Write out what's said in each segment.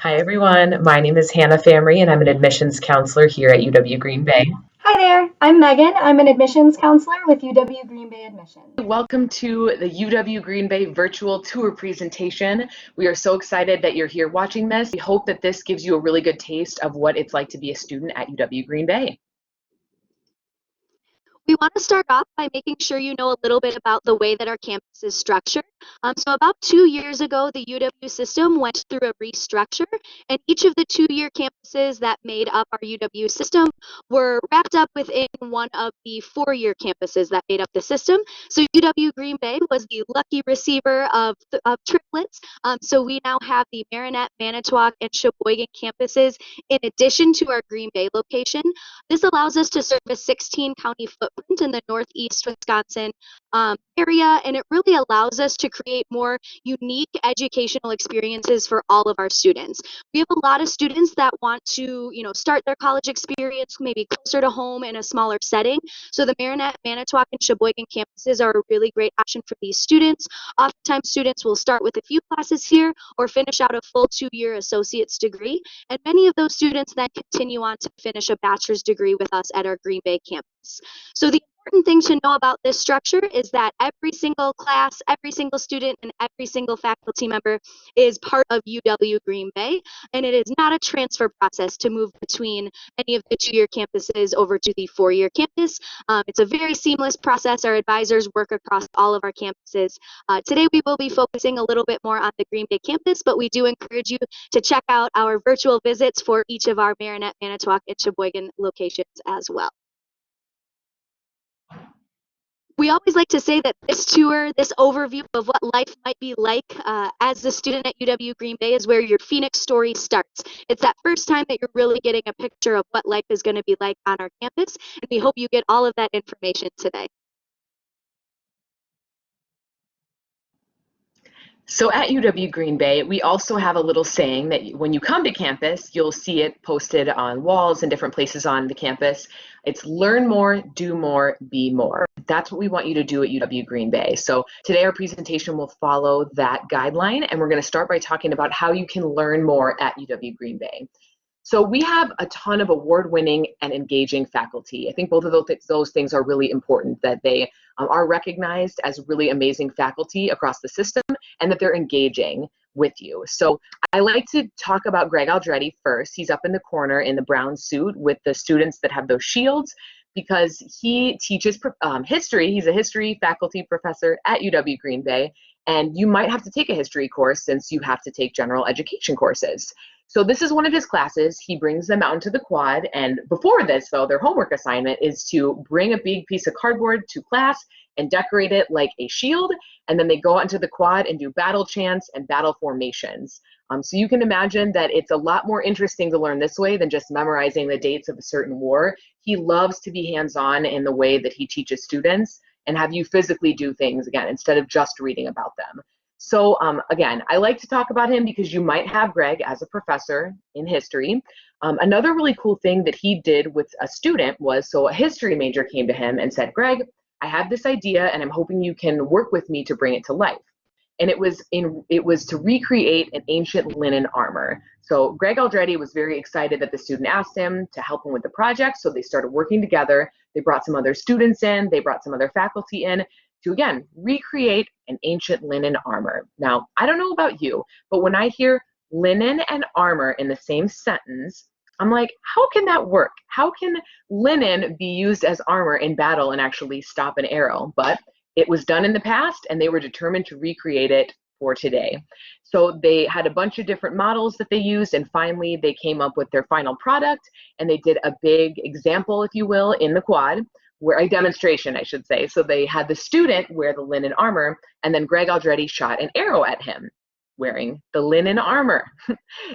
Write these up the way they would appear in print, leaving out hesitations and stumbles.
Hi, everyone. My name is Hannah Famry, and I'm an admissions counselor here at UW Green Bay. Hi there, I'm Megan. I'm an admissions counselor with UW Green Bay Admissions. Welcome to the UW Green Bay virtual tour presentation. We are so excited that you're here watching this. We hope that this gives you a really good taste of what it's like to be a student at UW Green Bay. We want to start off by making sure you know a little bit about the way that our campus is structured. So about 2 years ago, the UW system went through a restructure, and each of the 2-year campuses that made up our UW system were wrapped up within one of the 4-year campuses that made up the system. So UW Green Bay was the lucky receiver of triplets. So we now have the Marinette, Manitowoc, and Sheboygan campuses in addition to our Green Bay location. This allows us to serve a 16 county footprint in the Northeast Wisconsin area, and it really allows us to create more unique educational experiences for all of our students. We have a lot of students that want to, start their college experience maybe closer to home in a smaller setting. So the Marinette, Manitowoc, and Sheboygan campuses are a really great option for these students. Oftentimes, students will start with a few classes here or finish out a full 2-year associate's degree, and many of those students then continue on to finish a bachelor's degree with us at our Green Bay campus. So the important thing to know about this structure is that every single class, every single student, and every single faculty member is part of UW Green Bay, and it is not a transfer process to move between any of the 2-year campuses over to the 4-year campus. It's a very seamless process. Our advisors work across all of our campuses. Today we will be focusing a little bit more on the Green Bay campus, but we do encourage you to check out our virtual visits for each of our Marinette, Manitowoc, and Sheboygan locations as well. We always like to say that this tour, this overview of what life might be like as a student at UW Green Bay is where your Phoenix story starts. It's that first time that you're really getting a picture of what life is going to be like on our campus, and we hope you get all of that information today. So at UW Green Bay, we also have a little saying that when you come to campus, you'll see it posted on walls and different places on the campus. It's learn more, do more, be more. That's what we want you to do at UW Green Bay. So today our presentation will follow that guideline, and we're going to start by talking about how you can learn more at UW Green Bay. So we have a ton of award-winning and engaging faculty. I think both of those things are really important, that they are recognized as really amazing faculty across the system and that they're engaging with you. So I like to talk about Greg Aldretti first. He's up in the corner in the brown suit with the students that have those shields because he teaches history. He's a history faculty professor at UW Green Bay, and you might have to take a history course since you have to take general education courses. So this is one of his classes. He brings them out into the quad, and before this, though, their homework assignment is to bring a big piece of cardboard to class and decorate it like a shield, and then they go out into the quad and do battle chants and battle formations. So you can imagine that it's a lot more interesting to learn this way than just memorizing the dates of a certain war. He loves to be hands-on in the way that he teaches students and have you physically do things, again, instead of just reading about them. So again, I like to talk about him because you might have Greg as a professor in history. Another really cool thing that he did with a student was, so a history major came to him and said, Greg, I have this idea and I'm hoping you can work with me to bring it to life. And it was to recreate an ancient linen armor. So Greg Aldretti was very excited that the student asked him to help him with the project, so they started working together. They brought some other students in, they brought some other faculty in to, again, recreate an ancient linen armor. Now, I don't know about you, but when I hear linen and armor in the same sentence, I'm like, how can that work? How can linen be used as armor in battle and actually stop an arrow? But it was done in the past, and they were determined to recreate it for today. So they had a bunch of different models that they used, and finally they came up with their final product, and they did a big example, if you will, in the quad, where a demonstration, I should say. So they had the student wear the linen armor, and then Greg Aldretti shot an arrow at him wearing the linen armor.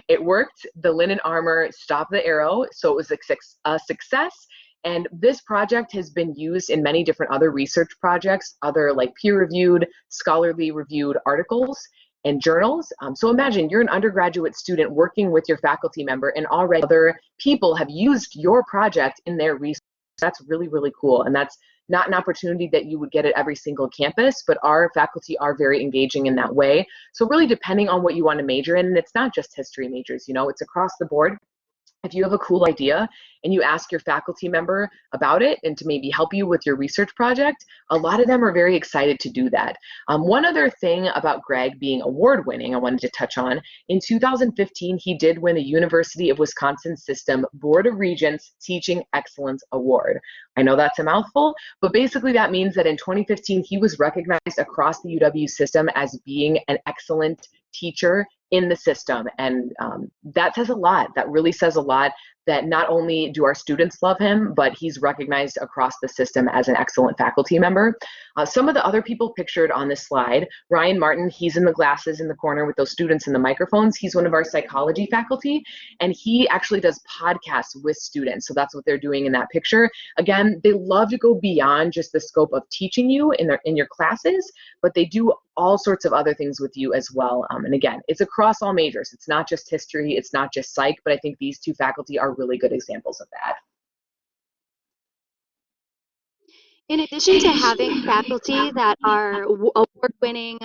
It worked. The linen armor stopped the arrow, so it was a success. And this project has been used in many different other research projects, other like peer-reviewed, scholarly reviewed articles and journals. So imagine you're an undergraduate student working with your faculty member, and already other people have used your project in their research. That's really, really cool. And that's not an opportunity that you would get at every single campus, but our faculty are very engaging in that way. So really depending on what you want to major in, and it's not just history majors, you know, it's across the board. If you have a cool idea and you ask your faculty member about it and to maybe help you with your research project, a lot of them are very excited to do that. One other thing about Greg being award winning I wanted to touch on, in 2015, he did win the University of Wisconsin System Board of Regents Teaching Excellence Award. I know that's a mouthful, but basically that means that in 2015, he was recognized across the UW system as being an excellent teacher in the system. And that says a lot. That really says a lot, that not only do our students love him, but he's recognized across the system as an excellent faculty member. Some of the other people pictured on this slide, Ryan Martin, he's in the glasses in the corner with those students in the microphones. He's one of our psychology faculty, and he actually does podcasts with students. So that's what they're doing in that picture. Again, they love to go beyond just the scope of teaching you in your classes, but they do all sorts of other things with you as well. And again, it's across all majors. It's not just history, it's not just psych, but I think these two faculty are really good examples of that. In addition to having faculty that are award-winning,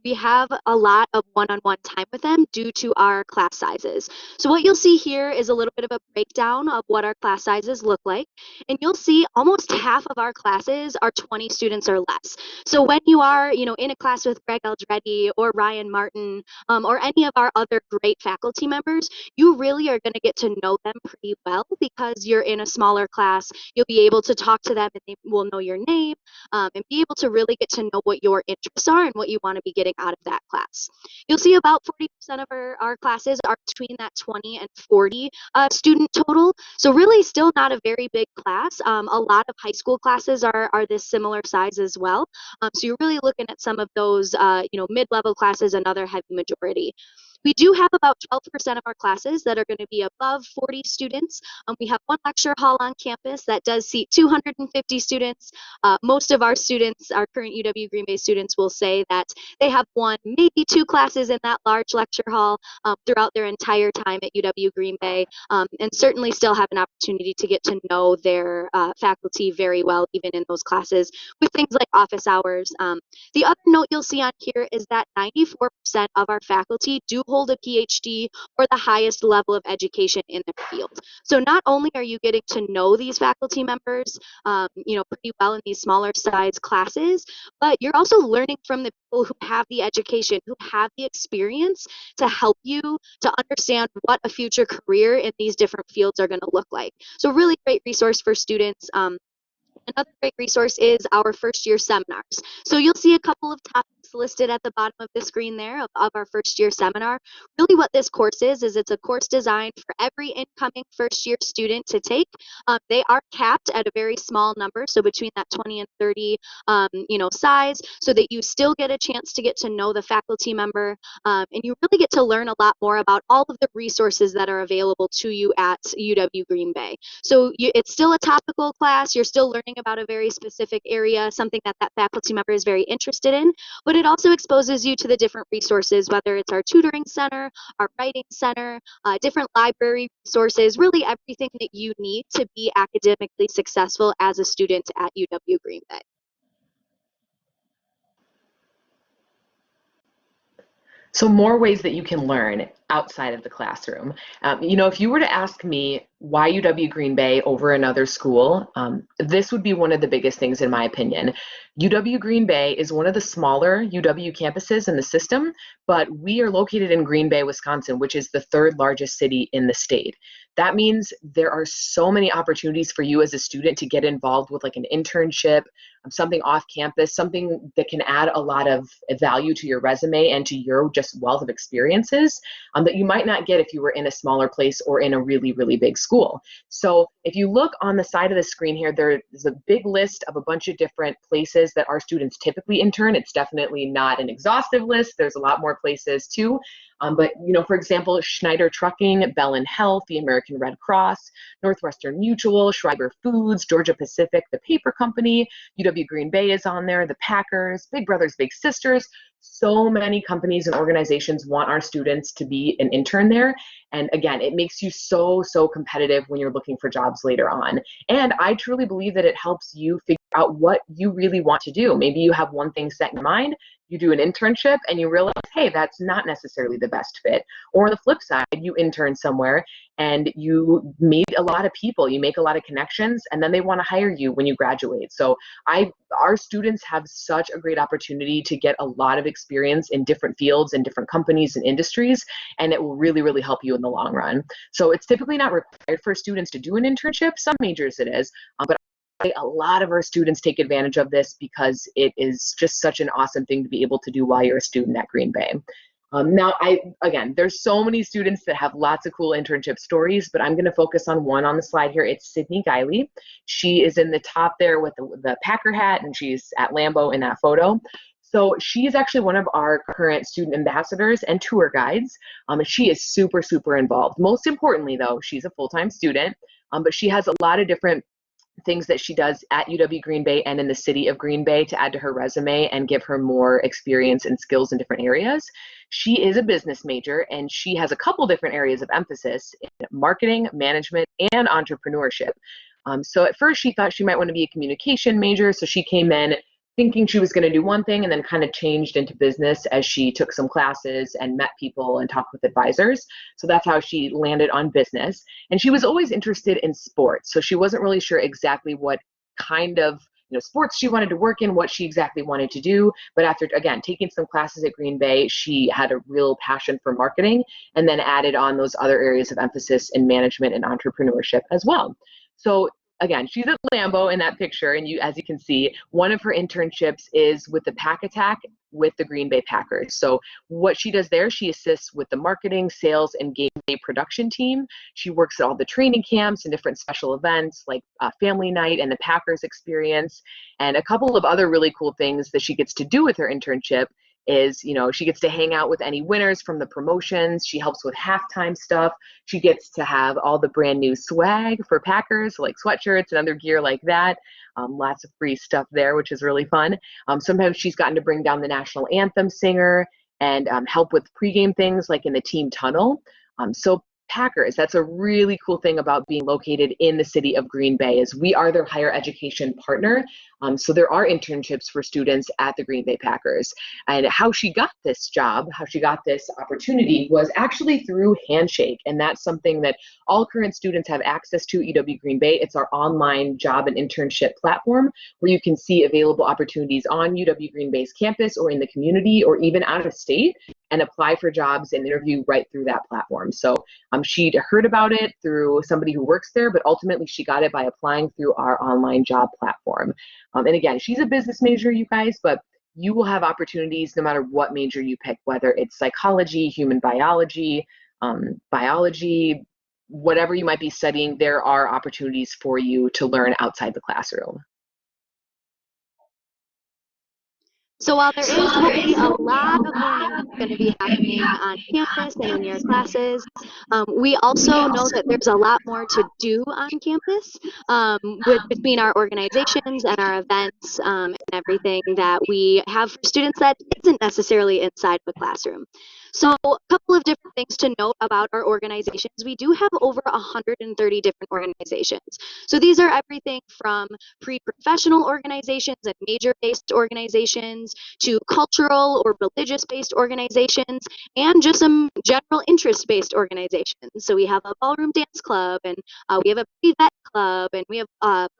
we have a lot of one-on-one time with them due to our class sizes. So what you'll see here is a little bit of a breakdown of what our class sizes look like. And you'll see almost half of our classes are 20 students or less. So when you are, in a class with Greg Eldreddy or Ryan Martin or any of our other great faculty members, you really are going to get to know them pretty well because you're in a smaller class. You'll be able to talk to them and they will know your name and be able to really get to know what your interests are and what you want to be getting out of that class. You'll see about 40% of our classes are between that 20 and 40 student total. So really still not a very big class. A lot of high school classes are this similar size as well. So you're really looking at some of those mid-level classes, another heavy majority. We do have about 12% of our classes that are going to be above 40 students. We have one lecture hall on campus that does seat 250 students. Most of our students, our current UW Green Bay students, will say that they have one, maybe two classes in that large lecture hall throughout their entire time at UW Green Bay, and certainly still have an opportunity to get to know their faculty very well, even in those classes, with things like office hours. The other note you'll see on here is that 94% of our faculty do hold a PhD or the highest level of education in their field. So not only are you getting to know these faculty members, pretty well in these smaller size classes, but you're also learning from the people who have the education, who have the experience to help you to understand what a future career in these different fields are going to look like. So really great resource for students. Another great resource is our first year seminars. So you'll see a couple of topics listed at the bottom of the screen there of our first year seminar. Really what this course is it's a course designed for every incoming first year student to take. They are capped at a very small number, so between that 20 and 30 size, so that you still get a chance to get to know the faculty member, and you really get to learn a lot more about all of the resources that are available to you at UW Green Bay. So it's still a topical class. You're still learning about a very specific area, something that faculty member is very interested in, but it also exposes you to the different resources, whether it's our tutoring center, our writing center, different library resources, really everything that you need to be academically successful as a student at UW Green Bay. So more ways that you can learn outside of the classroom. If you were to ask me why UW Green Bay over another school, this would be one of the biggest things in my opinion. UW Green Bay is one of the smaller UW campuses in the system, but we are located in Green Bay, Wisconsin, which is the third largest city in the state. That means there are so many opportunities for you as a student to get involved with like an internship, something off campus, something that can add a lot of value to your resume and to your just wealth of experiences that you might not get if you were in a smaller place or in a really, really big school. So if you look on the side of the screen here, there's a big list of a bunch of different places that our students typically intern. It's definitely not an exhaustive list. There's a lot more places too. But for example, Schneider Trucking, Bell & Health, the American Red Cross, Northwestern Mutual, Schreiber Foods, Georgia Pacific, the paper company, UW Green Bay is on there, the Packers, Big Brothers Big Sisters. So many companies and organizations want our students to be an intern there. And again, it makes you so, so competitive when you're looking for jobs later on. And I truly believe that it helps you figure out what you really want to do. Maybe you have one thing set in mind, you do an internship and you realize, hey, that's not necessarily the best fit. Or on the flip side, you intern somewhere and you meet a lot of people, you make a lot of connections, and then they want to hire you when you graduate. So our students have such a great opportunity to get a lot of experience in different fields and different companies and industries, and it will really, really help you in the long run. So it's typically not required for students to do an internship. Some majors it is, but a lot of our students take advantage of this because it is just such an awesome thing to be able to do while you're a student at Green Bay. Now, again, there's so many students that have lots of cool internship stories, but I'm going to focus on one on the slide here. It's Sydney Guiley. She is in the top there with the Packer hat, and she's at Lambeau in that photo. So she's actually one of our current student ambassadors and tour guides. And she is super, super involved. Most importantly, though, she's a full-time student, but she has a lot of different things that she does at UW Green Bay and in the city of Green Bay to add to her resume and give her more experience and skills in different areas. She is a business major and she has a couple different areas of emphasis in marketing, management, and entrepreneurship. So at first she thought she might want to be a communication major, so she came in thinking she was going to do one thing and then kind of changed into business as she took some classes and met people and talked with advisors. So that's how she landed on business. And she was always interested in sports. So she wasn't really sure exactly what kind of sports she wanted to work in, what she exactly wanted to do. But after, again, taking some classes at Green Bay, she had a real passion for marketing and then added on those other areas of emphasis in management and entrepreneurship as well. So again, she's at Lambeau in that picture, and as you can see, one of her internships is with the Pack Attack with the Green Bay Packers. So what she does there, she assists with the marketing, sales, and game day production team. She works at all the training camps and different special events like Family Night and the Packers Experience, and a couple of other really cool things that she gets to do with her internship is, she gets to hang out with any winners from the promotions. She helps with halftime stuff. She gets to have all the brand new swag for Packers, like sweatshirts and other gear like that. Lots of free stuff there, which is really fun. Sometimes she's gotten to bring down the national anthem singer and help with pregame things like in the team tunnel. So Packers, that's a really cool thing about being located in the city of Green Bay is we are their higher education partner. So there are internships for students at the Green Bay Packers. And how she got this job, how she got this opportunity was actually through Handshake. And that's something that all current students have access to UW Green Bay. It's our online job and internship platform where you can see available opportunities on UW Green Bay's campus or in the community or even out of state and apply for jobs and interview right through that platform. So she'd heard about it through somebody who works there, but ultimately she got it by applying through our online job platform. And again, she's a business major, you guys, but you will have opportunities no matter what major you pick, whether it's psychology, human biology, biology, whatever you might be studying, there are opportunities for you to learn outside the classroom. So while there is hopefully a lot of learning that's going to be happening on campus and in your classes, we also know that there's a lot more to do on campus between our organizations and our events and everything that we have for students that isn't necessarily inside the classroom. So a couple of different things to note about our organizations. We do have over 130 different organizations. So these are everything from pre-professional organizations and major-based organizations to cultural or religious-based organizations and just some general interest-based organizations. So we have a ballroom dance club and we have a pre-vet club and we have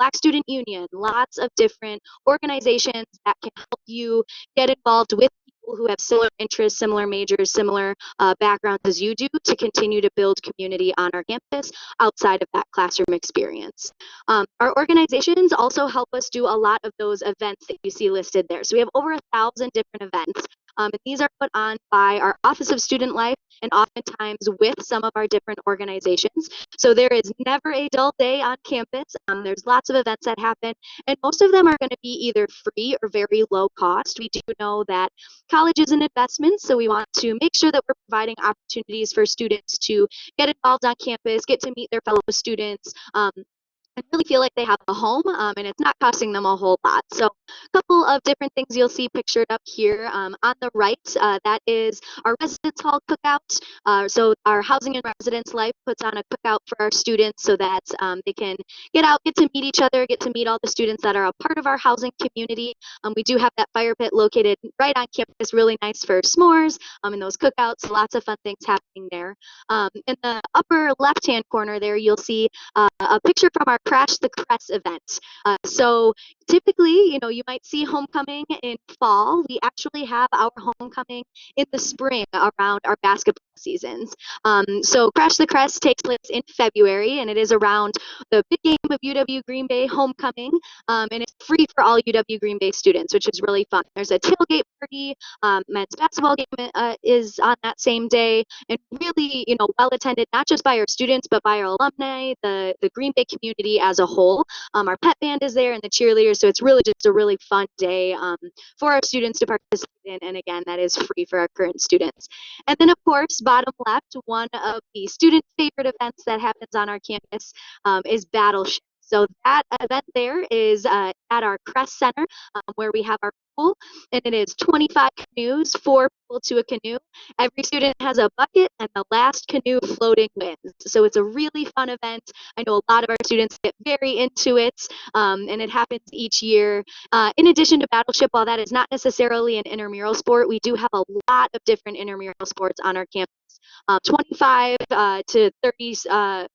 Black Student Union, lots of different organizations that can help you get involved with people who have similar interests, similar majors, similar backgrounds as you do to continue to build community on our campus outside of that classroom experience. Our organizations also help us do a lot of those events that you see listed there. So we have over 1,000 different events. And these are put on by our Office of Student Life and oftentimes with some of our different organizations. So there is never a dull day on campus. There's lots of events that happen, and most of them are going to be either free or very low cost. We do know that college is an investment, so we want to make sure that we're providing opportunities for students to get involved on campus, get to meet their fellow students, and really feel like they have a home, and it's not costing them a whole lot. So a couple of different things you'll see pictured up here. On the right, that is our residence hall cookout. So our Housing and Residence Life puts on a cookout for our students so that they can get out, get to meet each other, get to meet all the students that are a part of our housing community. We do have that fire pit located right on campus, really nice for s'mores and those cookouts, lots of fun things happening there. In the upper left-hand corner there, you'll see a picture from our Crash the Crest event. So typically, you might see homecoming in fall. We actually have our homecoming in the spring around our basketball seasons. So Crash the Crest takes place in February, and it is around the big game of UW Green Bay homecoming, and it's free for all UW Green Bay students, which is really fun. There's a tailgate party. Men's basketball game is on that same day, and really, well attended not just by our students but by our alumni, the Green Bay community as a whole. Our pep band is there and the cheerleaders, so it's really just a really fun day for our students to participate in. And again, that is free for our current students. And then, of course, bottom left, one of the student favorite events that happens on our campus is Battleship. So that event there is at our Crest Center, where we have our pool, and it is 25 canoes, 4 people to a canoe. Every student has a bucket, and the last canoe floating wins. So it's a really fun event. I know a lot of our students get very into it, and it happens each year. In addition to Battleship, while that is not necessarily an intramural sport, we do have a lot of different intramural sports on our campus. 25 to 30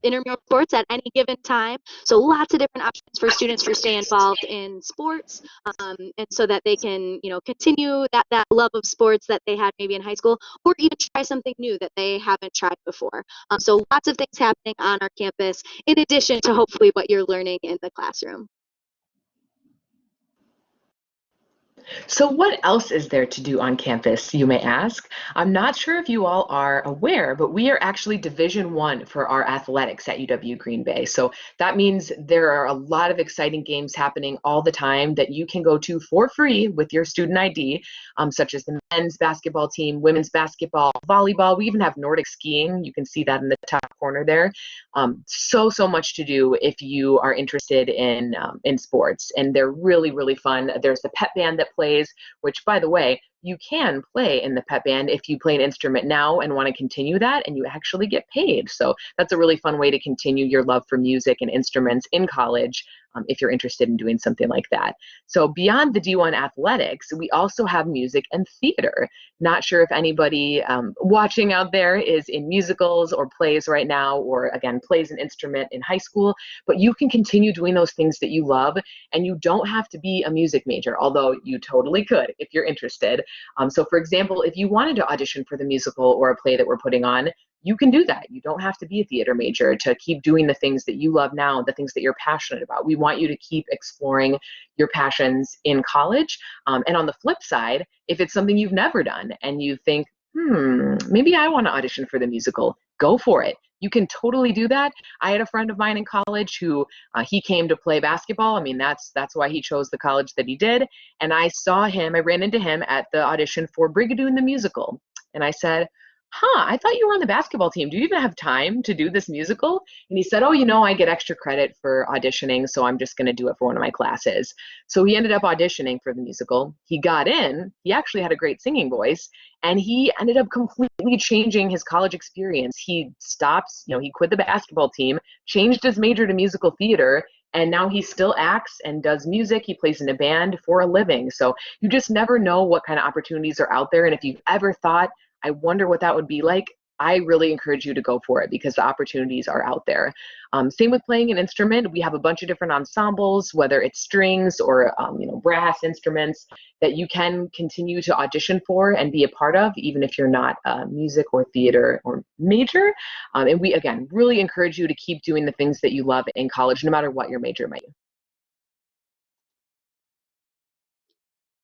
intramural sports at any given time. So lots of different options for students to stay involved in sports, and so that they can, continue that love of sports that they had maybe in high school, or even try something new that they haven't tried before. So lots of things happening on our campus, in addition to hopefully what you're learning in the classroom. So what else is there to do on campus, you may ask? I'm not sure if you all are aware, but we are actually Division I for our athletics at UW Green Bay. So that means there are a lot of exciting games happening all the time that you can go to for free with your student ID, such as the men's basketball team, women's basketball, volleyball. We even have Nordic skiing. You can see that in the top corner there. So much to do if you are interested in sports, and they're really, really fun. There's the pep band that plays, which, by the way, you can play in the pep band if you play an instrument now and want to continue that, and you actually get paid. So that's a really fun way to continue your love for music and instruments in college, if you're interested in doing something like that. So beyond the D1 athletics, we also have music and theater. Not sure if anybody watching out there is in musicals or plays right now, or again, plays an instrument in high school, but you can continue doing those things that you love, and you don't have to be a music major, although you totally could if you're interested. So for example, if you wanted to audition for the musical or a play that we're putting on, you can do that. You don't have to be a theater major to keep doing the things that you love now, the things that you're passionate about. We want you to keep exploring your passions in college. And on the flip side, if it's something you've never done and you think, maybe I want to audition for the musical, go for it. You can totally do that. I had a friend of mine in college who he came to play basketball. I mean, that's why he chose the college that he did. And I ran into him at the audition for Brigadoon the musical. And I said, I thought you were on the basketball team. Do you even have time to do this musical? And he said, I get extra credit for auditioning, so I'm just going to do it for one of my classes. So he ended up auditioning for the musical. He got in. He actually had a great singing voice, and he ended up completely changing his college experience. He stopped, he quit the basketball team, changed his major to musical theater, and now he still acts and does music. He plays in a band for a living. So you just never know what kind of opportunities are out there. And if you've ever thought, I wonder what that would be like, I really encourage you to go for it, because the opportunities are out there. Same with playing an instrument. We have a bunch of different ensembles, whether it's strings or brass instruments, that you can continue to audition for and be a part of, even if you're not a music or theater or major. And we, again, really encourage you to keep doing the things that you love in college, no matter what your major might be.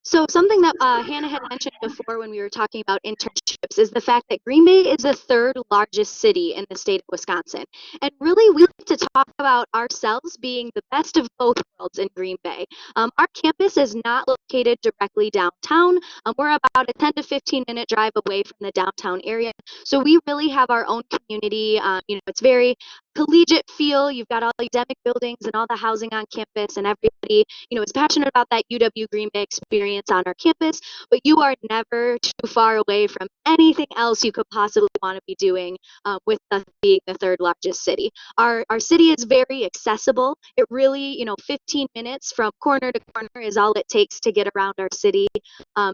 So something that Hannah had mentioned before when we were talking about internships is the fact that Green Bay is the third largest city in the state of Wisconsin. And really, we like to talk about ourselves being the best of both worlds in Green Bay. Our campus is not located directly downtown. We're about a 10 to 15-minute drive away from the downtown area. So we really have our own community. It's very collegiate feel. You've got all the academic buildings and all the housing on campus, and everybody, is passionate about that UW Green Bay experience on our campus, but you are never too far away from anything else you could possibly want to be doing, with us being the third largest city. Our city is very accessible. It really, 15 minutes from corner to corner is all it takes to get around our city.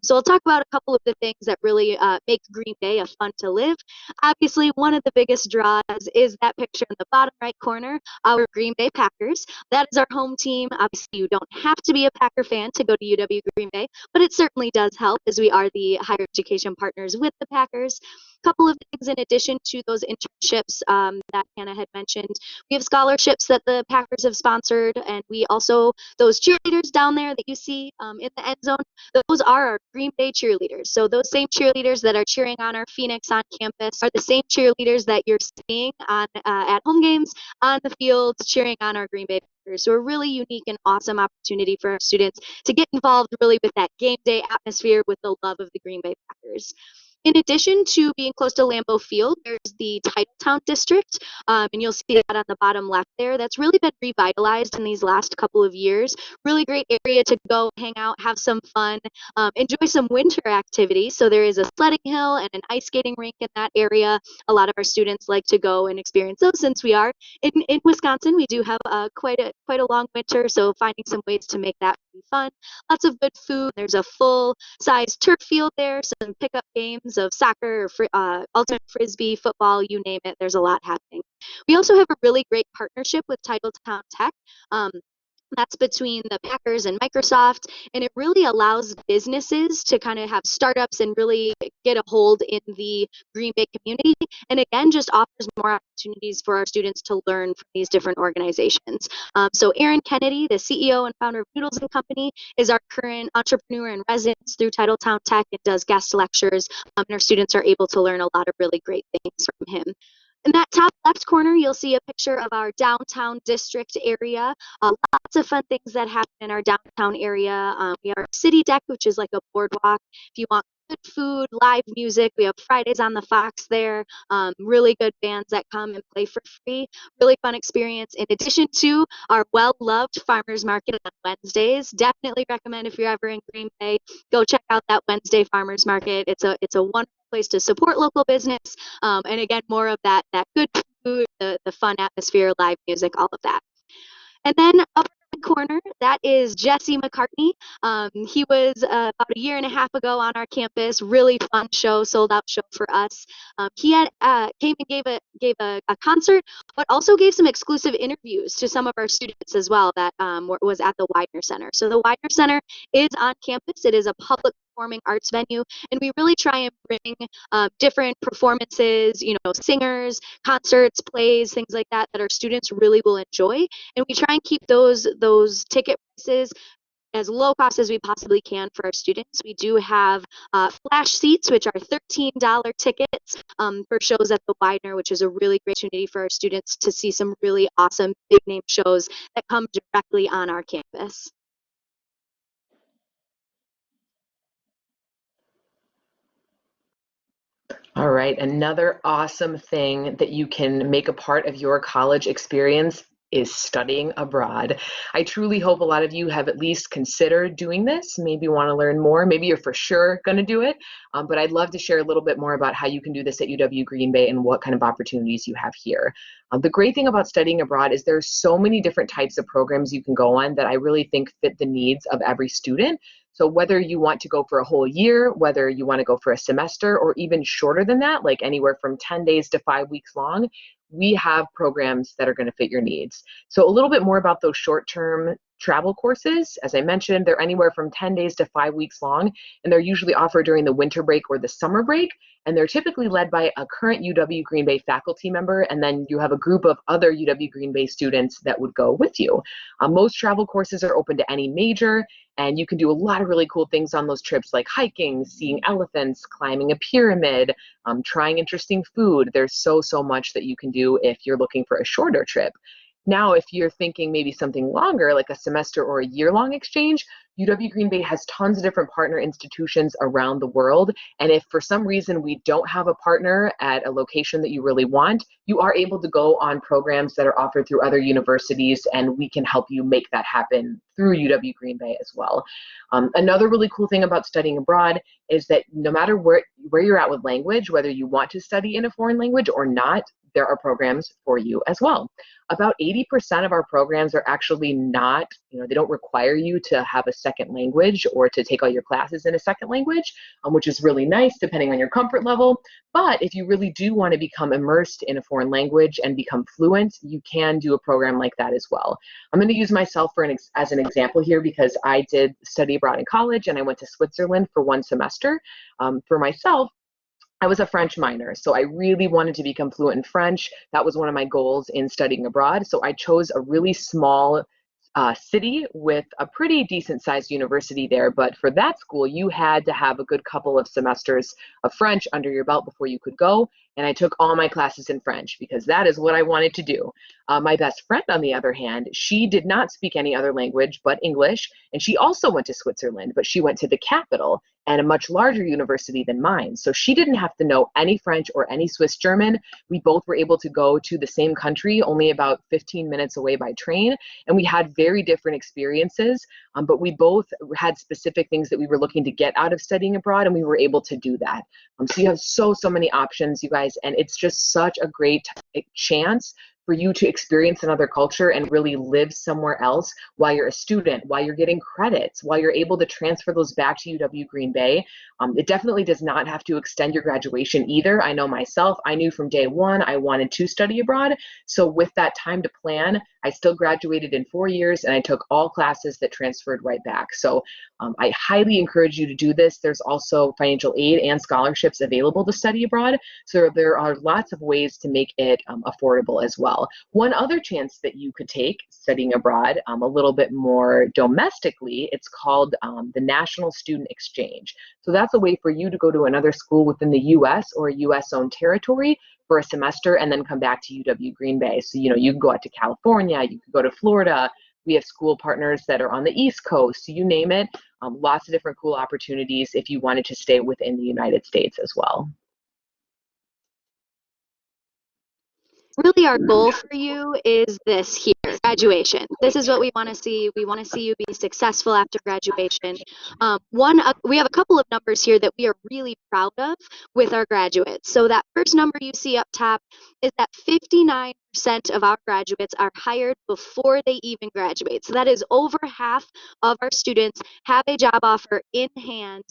So I'll talk about a couple of the things that really make Green Bay a fun to live. Obviously, one of the biggest draws is that picture in the bottom right corner, our Green Bay Packers. That is our home team. Obviously, you don't have to be a Packer fan to go to UW Green Bay, but it certainly does help as we are the higher education partners with the Packers. A couple of things in addition to those internships that Hannah had mentioned. We have scholarships that the Packers have sponsored, and we also, those cheerleaders down there that you see in the end zone, those are our Green Bay cheerleaders. So those same cheerleaders that are cheering on our Phoenix on campus are the same cheerleaders that you're seeing on at home games on the field cheering on our Green Bay Packers. So a really unique and awesome opportunity for our students to get involved really with that game day atmosphere with the love of the Green Bay Packers. In addition to being close to Lambeau Field, there's the Titletown District, and you'll see that on the bottom left there. That's really been revitalized in these last couple of years. Really great area to go hang out, have some fun, enjoy some winter activities. So there is a sledding hill and an ice skating rink in that area. A lot of our students like to go and experience those since we are in Wisconsin. We do have quite a long winter, so finding some ways to make that be fun. Lots of good food. There's a full-size turf field there, some pickup games of soccer, or alternate frisbee, football, you name it. There's a lot happening. We also have a really great partnership with Titletown Tech. That's between the Packers and Microsoft, and it really allows businesses to kind of have startups and really get a hold in the Green Bay community. And again, just offers more opportunities for our students to learn from these different organizations. So Aaron Kennedy, the CEO and founder of Noodles and Company, is our current entrepreneur in residence through Titletown Tech. It does guest lectures, and our students are able to learn a lot of really great things from him. In that top left corner, you'll see a picture of our downtown district area. Lots of fun things that happen in our downtown area. We have City Deck, which is like a boardwalk. If you want good food, live music, we have Fridays on the Fox there. Really good bands that come and play for free. Really fun experience. In addition to our well-loved farmers market on Wednesdays, definitely recommend if you're ever in Green Bay, go check out that Wednesday farmers market. It's a wonderful place to support local business, and again, more of that good food, the fun atmosphere, live music, all of that. And then upper right corner, that is Jesse McCartney. He was about a year and a half ago on our campus. Really fun show, sold out show for us. He had came and gave a concert, but also gave some exclusive interviews to some of our students as well that was at the Widener Center. So the Widener Center is on campus. It is a public performing arts venue, and we really try and bring different performances, singers, concerts, plays, things like that our students really will enjoy, and we try and keep those ticket prices as low cost as we possibly can for our students. We do have flash seats, which are $13 tickets for shows at the Widener, which is a really great opportunity for our students to see some really awesome big name shows that come directly on our campus. All right, another awesome thing that you can make a part of your college experience is studying abroad. I truly hope a lot of you have at least considered doing this. Maybe you want to learn more. Maybe you're for sure going to do it. But I'd love to share a little bit more about how you can do this at UW Green Bay and what kind of opportunities you have here. The great thing about studying abroad is there's so many different types of programs you can go on that I really think fit the needs of every student. So whether you want to go for a whole year, whether you want to go for a semester, or even shorter than that, like anywhere from 10 days to 5 weeks long, we have programs that are going to fit your needs. So a little bit more about those short-term travel courses. As I mentioned, they're anywhere from 10 days to 5 weeks long, and they're usually offered during the winter break or the summer break, and they're typically led by a current UW Green Bay faculty member, and then you have a group of other UW Green Bay students that would go with you. Most travel courses are open to any major, and you can do a lot of really cool things on those trips, like hiking, seeing elephants, climbing a pyramid, trying interesting food. There's so much that you can do if you're looking for a shorter trip. Now, if you're thinking maybe something longer, like a semester or a year-long exchange, UW Green Bay has tons of different partner institutions around the world. And if for some reason we don't have a partner at a location that you really want, you are able to go on programs that are offered through other universities, and we can help you make that happen through UW Green Bay as well. Another really cool thing about studying abroad is that no matter where you're at with language, whether you want to study in a foreign language or not, there are programs for you as well. About 80% of our programs are actually not, they don't require you to have a second language or to take all your classes in a second language, which is really nice depending on your comfort level. But if you really do want to become immersed in a foreign language and become fluent, you can do a program like that as well. I'm going to use myself as an example here because I did study abroad in college and I went to Switzerland for one semester. For myself, I was a French minor, so I really wanted to become fluent in French. That was one of my goals in studying abroad. So I chose a really small city with a pretty decent sized university there. But for that school, you had to have a good couple of semesters of French under your belt before you could go. And I took all my classes in French because that is what I wanted to do. My best friend, on the other hand, she did not speak any other language but English. And she also went to Switzerland, but she went to the capital and a much larger university than mine. So she didn't have to know any French or any Swiss German. We both were able to go to the same country, only about 15 minutes away by train. And we had very different experiences, but we both had specific things that we were looking to get out of studying abroad, and we were able to do that. So you have so many options, you guys, and it's just such a great chance for you to experience another culture and really live somewhere else while you're a student, while you're getting credits, while you're able to transfer those back to UW Green Bay. It definitely does not have to extend your graduation either. I know myself, I knew from day one I wanted to study abroad. So with that time to plan, I still graduated in 4 years and I took all classes that transferred right back. So I highly encourage you to do this. There's also financial aid and scholarships available to study abroad. So there are lots of ways to make it affordable as well. One other chance that you could take studying abroad a little bit more domestically, it's called the National Student Exchange. So that's a way for you to go to another school within the US or a US-owned territory for a semester and then come back to UW Green Bay. So, you can go out to California, you could go to Florida. We have school partners that are on the East Coast, you name it. Lots of different cool opportunities if you wanted to stay within the United States as well. Really, our goal for you is this here, graduation. This is what we want to see. We want to see you be successful after graduation. We have a couple of numbers here that we are really proud of with our graduates. So that first number you see up top is that 59% of our graduates are hired before they even graduate. So that is over half of our students have a job offer in hand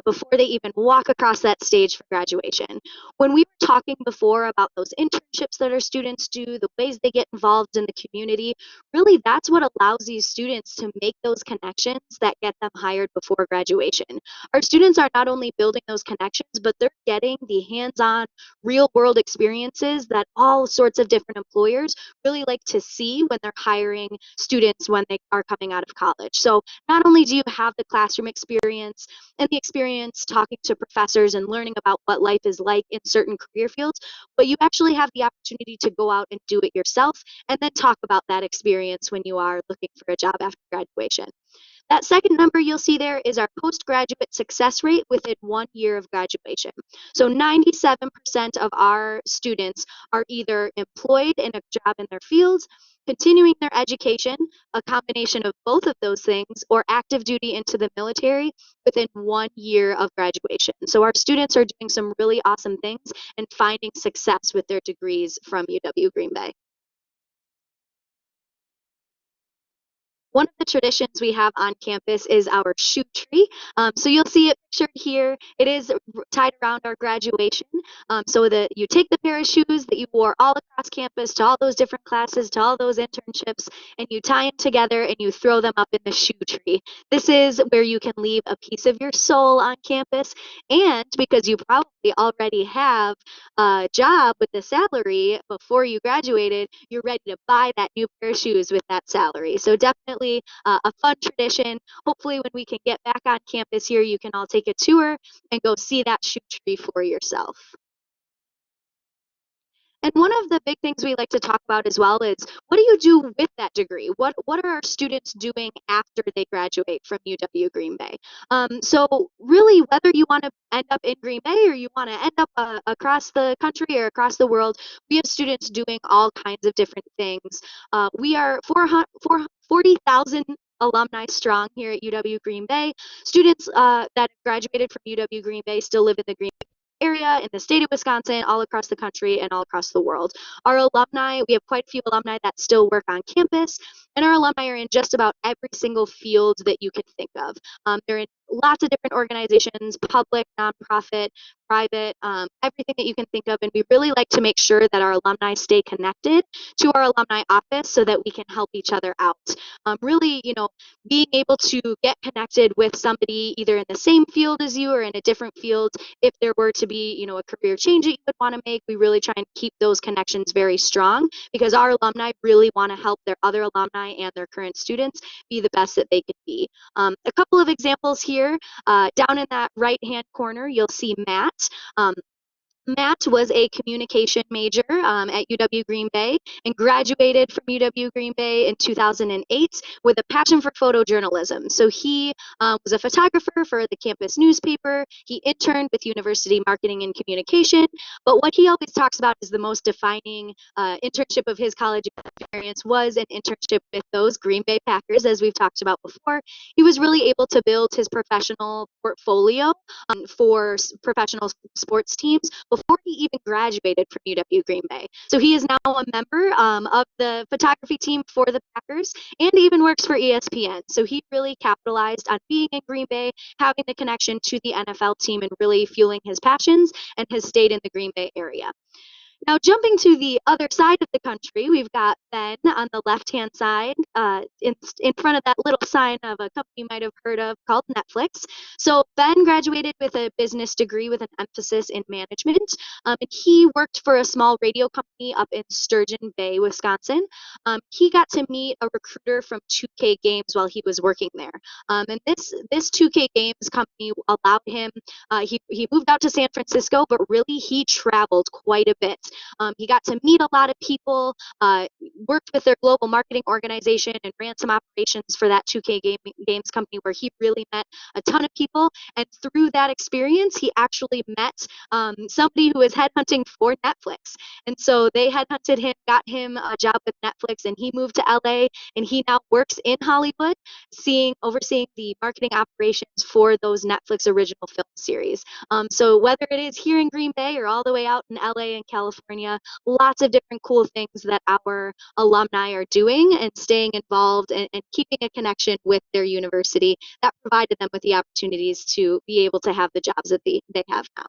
before they even walk across that stage for graduation. When we were talking before about those internships that our students do, the ways they get involved in the community, really that's what allows these students to make those connections that get them hired before graduation. Our students are not only building those connections, but they're getting the hands-on real world experiences that all sorts of different employers really like to see when they're hiring students when they are coming out of college. So not only do you have the classroom experience and the experience talking to professors and learning about what life is like in certain career fields, but you actually have the opportunity to go out and do it yourself and then talk about that experience when you are looking for a job after graduation. That second number you'll see there is our postgraduate success rate within 1 year of graduation. So 97% of our students are either employed in a job in their fields, continuing their education, a combination of both of those things, or active duty into the military within 1 year of graduation. So our students are doing some really awesome things and finding success with their degrees from UW Green Bay. One of the traditions we have on campus is our shoe tree. So you'll see it pictured here. It is tied around our graduation so that you take the pair of shoes that you wore all across campus to all those different classes, to all those internships, and you tie them together and you throw them up in the shoe tree. This is where you can leave a piece of your soul on campus, and because you probably already have a job with a salary before you graduated, you're ready to buy that new pair of shoes with that salary. So definitely a fun tradition. Hopefully when we can get back on campus here, you can all take a tour and go see that shoe tree for yourself. And one of the big things we like to talk about as well is, what do you do with that degree? What are our students doing after they graduate from UW Green Bay? So really, whether you want to end up in Green Bay or you want to end up across the country or across the world, we have students doing all kinds of different things. We are 40,000 alumni strong here at UW Green Bay. Students that have graduated from UW Green Bay still live in the Green Bay area, in the state of Wisconsin, all across the country, and all across the world. Our alumni, we have quite a few alumni that still work on campus, and our alumni are in just about every single field that you can think of. They're in lots of different organizations, public, nonprofit, private, everything that you can think of. And we really like to make sure that our alumni stay connected to our alumni office so that we can help each other out. Really, being able to get connected with somebody either in the same field as you or in a different field, if there were to be, a career change that you would want to make, we really try and keep those connections very strong, because our alumni really want to help their other alumni and their current students be the best that they could be. A couple of examples here, down in that right-hand corner, you'll see Matt. Matt was a communication major at UW Green Bay and graduated from UW Green Bay in 2008 with a passion for photojournalism. So he was a photographer for the campus newspaper. He interned with University Marketing and Communication. But what he always talks about is the most defining internship of his college experience was an internship with those Green Bay Packers, as we've talked about before. He was really able to build his professional portfolio for professional sports teams before he even graduated from UW Green Bay. So he is now a member of the photography team for the Packers and even works for ESPN. So he really capitalized on being in Green Bay, having the connection to the NFL team, and really fueling his passions, and has stayed in the Green Bay area. Now, jumping to the other side of the country, we've got Ben on the left-hand side, in front of that little sign of a company you might have heard of called Netflix. So Ben graduated with a business degree with an emphasis in management, and he worked for a small radio company up in Sturgeon Bay, Wisconsin. He got to meet a recruiter from 2K Games while he was working there, and this 2K Games company allowed him. He moved out to San Francisco, but really he traveled quite a bit. He got to meet a lot of people, worked with their global marketing organization, and ran some operations for that 2K Games company, where he really met a ton of people. And through that experience, he actually met somebody who was headhunting for Netflix. And so they headhunted him, got him a job with Netflix, and he moved to LA, and he now works in Hollywood, overseeing the marketing operations for those Netflix original film series. So whether it is here in Green Bay or all the way out in LA and California, lots of different cool things that our alumni are doing and staying involved and keeping a connection with their university that provided them with the opportunities to be able to have the jobs that they have now.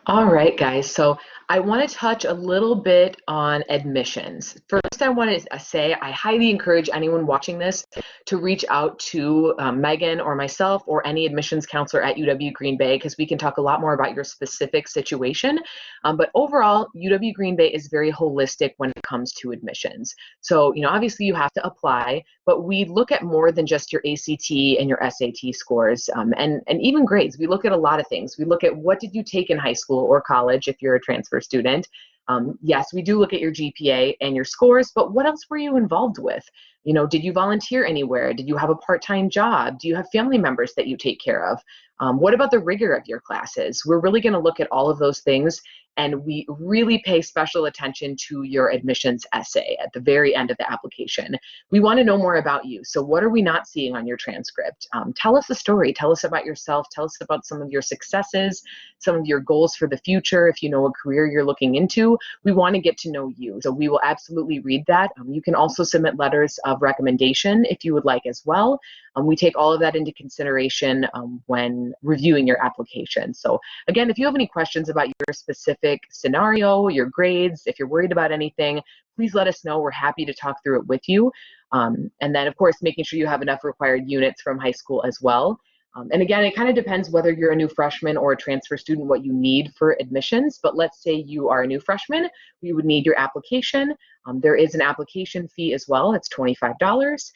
All right, guys. So I want to touch a little bit on admissions. First, I want to say I highly encourage anyone watching this to reach out to Megan or myself or any admissions counselor at UW Green Bay, because we can talk a lot more about your specific situation. But overall, UW Green Bay is very holistic when it comes to admissions. So, obviously you have to apply, but we look at more than just your ACT and your SAT scores, and even grades. We look at a lot of things. We look at what did you take in high school or college if you're a transfer student. Yes, we do look at your GPA and your scores, but what else were you involved with? Did you volunteer anywhere? Did you have a part-time job? Do you have family members that you take care of? What about the rigor of your classes? We're really going to look at all of those things, and we really pay special attention to your admissions essay at the very end of the application. We want to know more about you. So what are we not seeing on your transcript? Tell us a story. Tell us about yourself. Tell us about some of your successes, some of your goals for the future. If you know a career you're looking into, we want to get to know you. So we will absolutely read that. You can also submit letters of recommendation if you would like as well. We take all of that into consideration when reviewing your application. So again, if you have any questions about your specific scenario, your grades, if you're worried about anything, please let us know. We're happy to talk through it with you. And then, of course, making sure you have enough required units from high school as well. And again, it kind of depends whether you're a new freshman or a transfer student, what you need for admissions. But let's say you are a new freshman, we would need your application. There is an application fee as well. It's $25.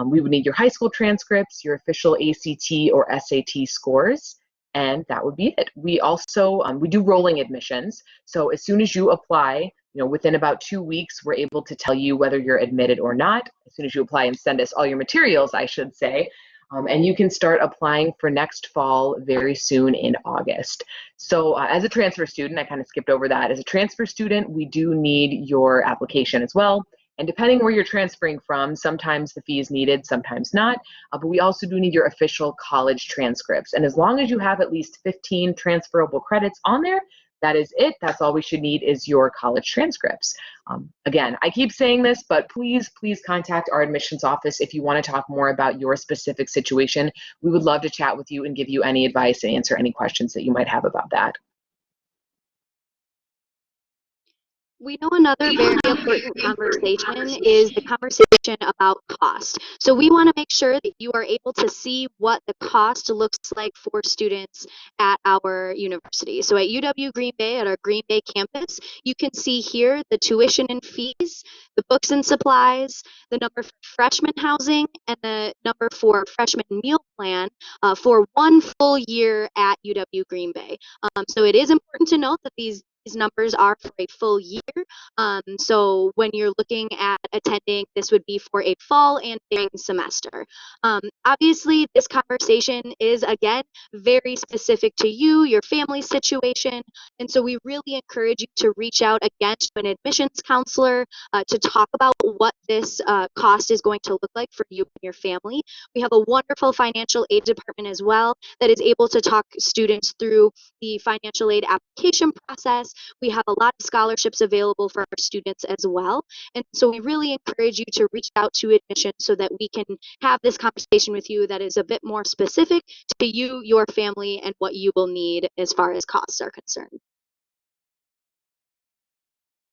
We would need your high school transcripts, your official ACT or SAT scores. And that would be it. We also we do rolling admissions. So as soon as you apply, within about 2 weeks, we're able to tell you whether you're admitted or not. As soon as you apply and send us all your materials, I should say. And you can start applying for next fall very soon in August. So as a transfer student, I kind of skipped over that. As a transfer student, we do need your application as well. And depending where you're transferring from, sometimes the fee is needed, sometimes not. But we also do need your official college transcripts. And as long as you have at least 15 transferable credits on there, that is it. That's all we should need is your college transcripts. Again, I keep saying this, but please contact our admissions office if you want to talk more about your specific situation. We would love to chat with you and give you any advice and answer any questions that you might have about that. We know another very important conversation is the conversation about cost. So we want to make sure that you are able to see what the cost looks like for students at our university. So at UW Green Bay, at our Green Bay campus, you can see here the tuition and fees, the books and supplies, the number for freshman housing, and the number for freshman meal plan for one full year at UW Green Bay. So it is important to note that these numbers are for a full year. So when you're looking at attending, this would be for a fall and spring semester. Obviously, this conversation is, again, very specific to you, your family situation. And so we really encourage you to reach out again to an admissions counselor to talk about what this cost is going to look like for you and your family. We have a wonderful financial aid department as well that is able to talk students through the financial aid application process. We have a lot of scholarships available for our students as well. And so we really encourage you to reach out to admissions so that we can have this conversation with you that is a bit more specific to you, your family, and what you will need as far as costs are concerned.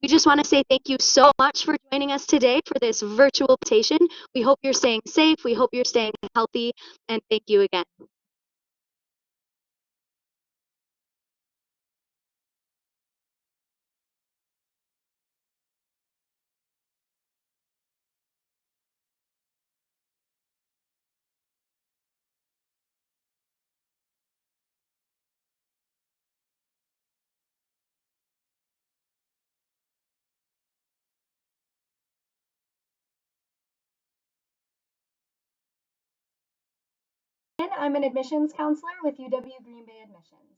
We just want to say thank you so much for joining us today for this virtual presentation. We hope you're staying safe. We hope you're staying healthy. And thank you again. I'm an admissions counselor with UW Green Bay Admissions.